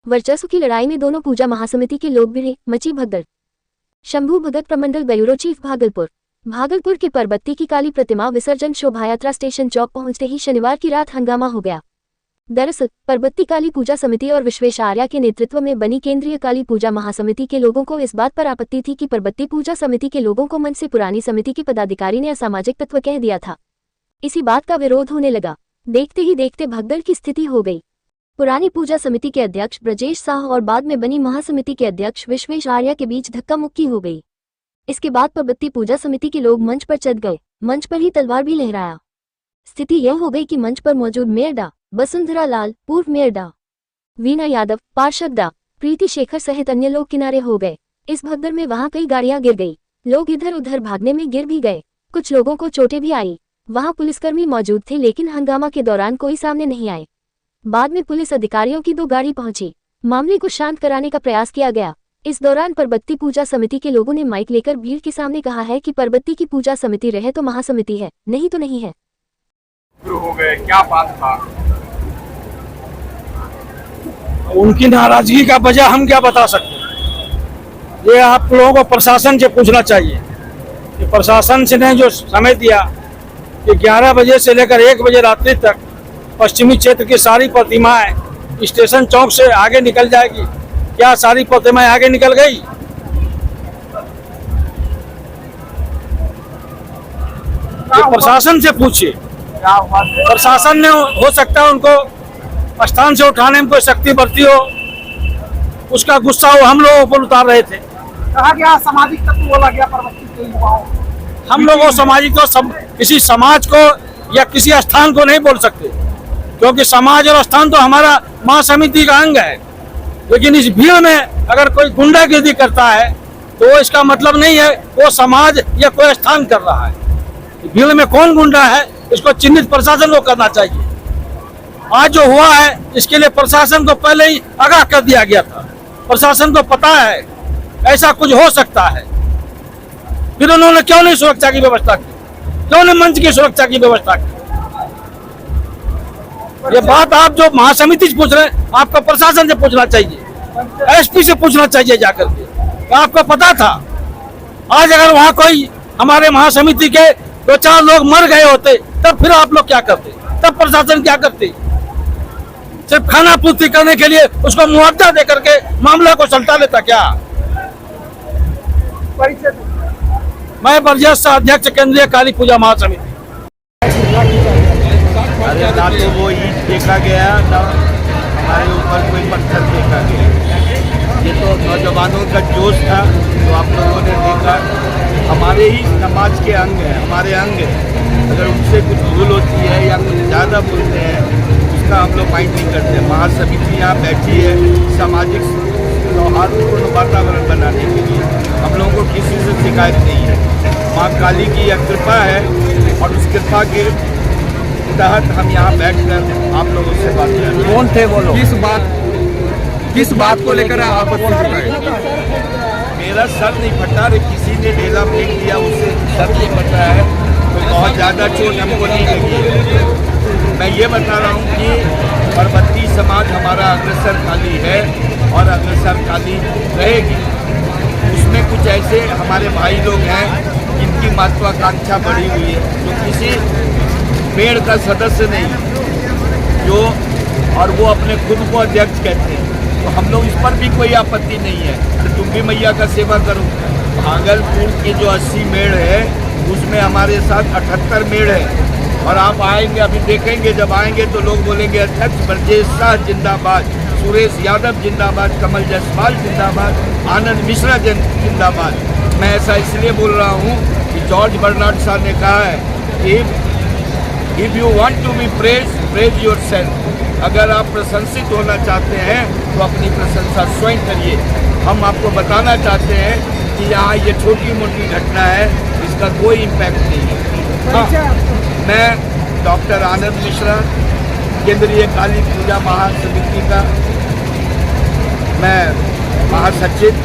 वर्चस्व की लड़ाई में दोनों पूजा महासमिति के लोग भिड़े, मची भगदड़। शंभू भगत प्रमंडल ब्यूरो चीफ भागलपुर के परबत्ती की काली प्रतिमा विसर्जन शोभायात्रा स्टेशन चौक पहुंचते ही शनिवार की रात हंगामा हो गया। दरअसल परबत्ती काली पूजा समिति और विश्वेश आर्या के नेतृत्व में बनी केंद्रीय काली पूजा महासमिति के लोगों को इस बात पर आपत्ति थी कि परबत्ती पूजा समिति के लोगों को मंच से पुरानी समिति के पदाधिकारी ने असामाजिक तत्व कह दिया था। इसी बात का विरोध होने लगा। देखते ही देखते भगदड़ की स्थिति हो गई। पुरानी पूजा समिति के अध्यक्ष ब्रजेश साह और बाद में बनी महासमिति के अध्यक्ष विश्वेश आर्या के बीच धक्का मुक्की हो गई। इसके बाद परबत्ती पूजा समिति के लोग मंच पर चढ़ गए। मंच पर ही तलवार भी लहराया। स्थिति यह हो गई कि मंच पर मौजूद मेयर डा वसुंधरा लाल, पूर्व मेयर डा वीना यादव, पार्षद डा प्रीति शेखर सहित अन्य लोग किनारे हो गए। इस भगदड़ में वहां कई गाड़ियां गिर गई। लोग इधर उधर भागने में गिर भी गए। कुछ लोगों को चोटें भी आई। वहां पुलिसकर्मी मौजूद थे, लेकिन हंगामा के दौरान कोई सामने नहीं आए। बाद में पुलिस अधिकारियों की 2 गाड़ी पहुंची। मामले को शांत कराने का प्रयास किया गया। इस दौरान परबत्ती पूजा समिति के लोगों ने माइक लेकर भीड़ के सामने कहा है कि परबत्ती की पूजा समिति रहे तो महासमिति है, नहीं तो नहीं है। हो गए, क्या बात था? उनकी नाराजगी का वजह हम क्या बता सकते हैं। ये आप लोगों को प्रशासन से पूछना चाहिए कि प्रशासन से ने जो समय दिया कि 11 बजे से लेकर 1 बजे रात्रि तक पश्चिमी क्षेत्र की सारी प्रतिमाएं स्टेशन चौक से आगे निकल जाएगी। क्या सारी प्रतिमाएं आगे निकल गई? ये प्रशासन से पूछिए। प्रशासन ने हो सकता है उनको स्थान से उठाने में कोई शक्ति बरती हो, उसका गुस्सा वो हम लोगों पर उतार रहे थे। कहा गया सामाजिक तत्व बोला गया परबत्ती के युवाओं। हम लोगों सामाजिक को किसी समाज को या किसी स्थान को नहीं बोल सकते, क्योंकि समाज और स्थान तो हमारा महासमिति का अंग है। लेकिन इस भीड़ में अगर कोई गुंडागिर्दी करता है तो इसका मतलब नहीं है वो समाज या कोई स्थान कर रहा है। भीड़ में कौन गुंडा है इसको चिन्हित प्रशासन को करना चाहिए। आज जो हुआ है इसके लिए प्रशासन को पहले ही आगाह कर दिया गया था। प्रशासन को पता है ऐसा कुछ हो सकता है, फिर उन्होंने क्यों नहीं सुरक्षा की व्यवस्था की, क्यों नहीं मंच की सुरक्षा की व्यवस्था की? ये बात आप जो महासमिति से पूछ रहे हैं आपको प्रशासन से पूछना चाहिए, एसपी से पूछना चाहिए जाकर के। आपको पता था आज अगर वहाँ कोई हमारे महासमिति के 2-4 लोग मर गए होते तब फिर आप लोग क्या करते? तब प्रशासन क्या करते? सिर्फ खाना पूर्ति करने के लिए उसको मुआवजा दे करके मामला को सल्टा लेता क्या? मैं ब्रजेश साह, अध्यक्ष केंद्रीय काली पूजा महासमिति। अरे ना तो वो ईंट फेंका गया, ना हमारे ऊपर कोई पत्थर फेंका गया। ये तो नौजवानों का जोश था जो आप लोगों ने देखा। हमारे ही समाज के अंग है, हमारे अंग है। अगर उनसे कुछ भूल होती है या कुछ ज़्यादा बोलते हैं उसका हम लोग माइंड नहीं करते। महासमिति यहाँ बैठी है सामाजिक सौहार्दपूर्ण वातावरण बनाने के लिए। हम लोगों को किसी से शिकायत नहीं है। माँ काली की यह कृपा है और उस कृपा के तहत हम यहाँ बैठकर आप लोगों से बात कर रहे हैं। कौन थे वो लोग? किस बात को लेकर आपत्ति उठाई? मेरा सर नहीं फटा, किसी ने ढेला फेंक दिया, उससे सर नहीं फटा है। तो बहुत ज़्यादा चोट हमको नहीं लगी है। मैं ये बता रहा हूँ कि परबत्ती समाज हमारा अग्रसर काली है और अग्रसर काली रहेगी। उसमें कुछ ऐसे हमारे भाई लोग हैं जिनकी महत्वाकांक्षा बढ़ी हुई है, जो किसी पेड़ का सदस्य नहीं, जो और वो अपने खुद को अध्यक्ष कहते हैं। तो हम लोग इस पर भी कोई आपत्ति नहीं है। तो तुम भी मैया का सेवा करो। भागलपुर की जो 80 मेड़ है उसमें हमारे साथ 78 मेड़ है। और आप आएंगे, अभी देखेंगे, जब आएंगे तो लोग बोलेंगे अध्यक्ष ब्रजेश साह जिंदाबाद, सुरेश यादव जिंदाबाद, कमल जायसवाल जिंदाबाद, आनंद मिश्रा जिंदाबाद। मैं ऐसा इसलिए बोल रहा हूँ कि जॉर्ज बर्नार्ड साहब ने कहा है कि if you want to be praise your self. अगर आप प्रशंसित होना चाहते हैं तो अपनी प्रशंसा स्वयं करिए। हम आपको बताना चाहते हैं कि यहाँ ये छोटी मोटी घटना है, इसका कोई इम्पैक्ट नहीं है। हाँ, मैं डॉक्टर आनंद मिश्रा, केंद्रीय काली पूजा महासमिति का मैं महासचिव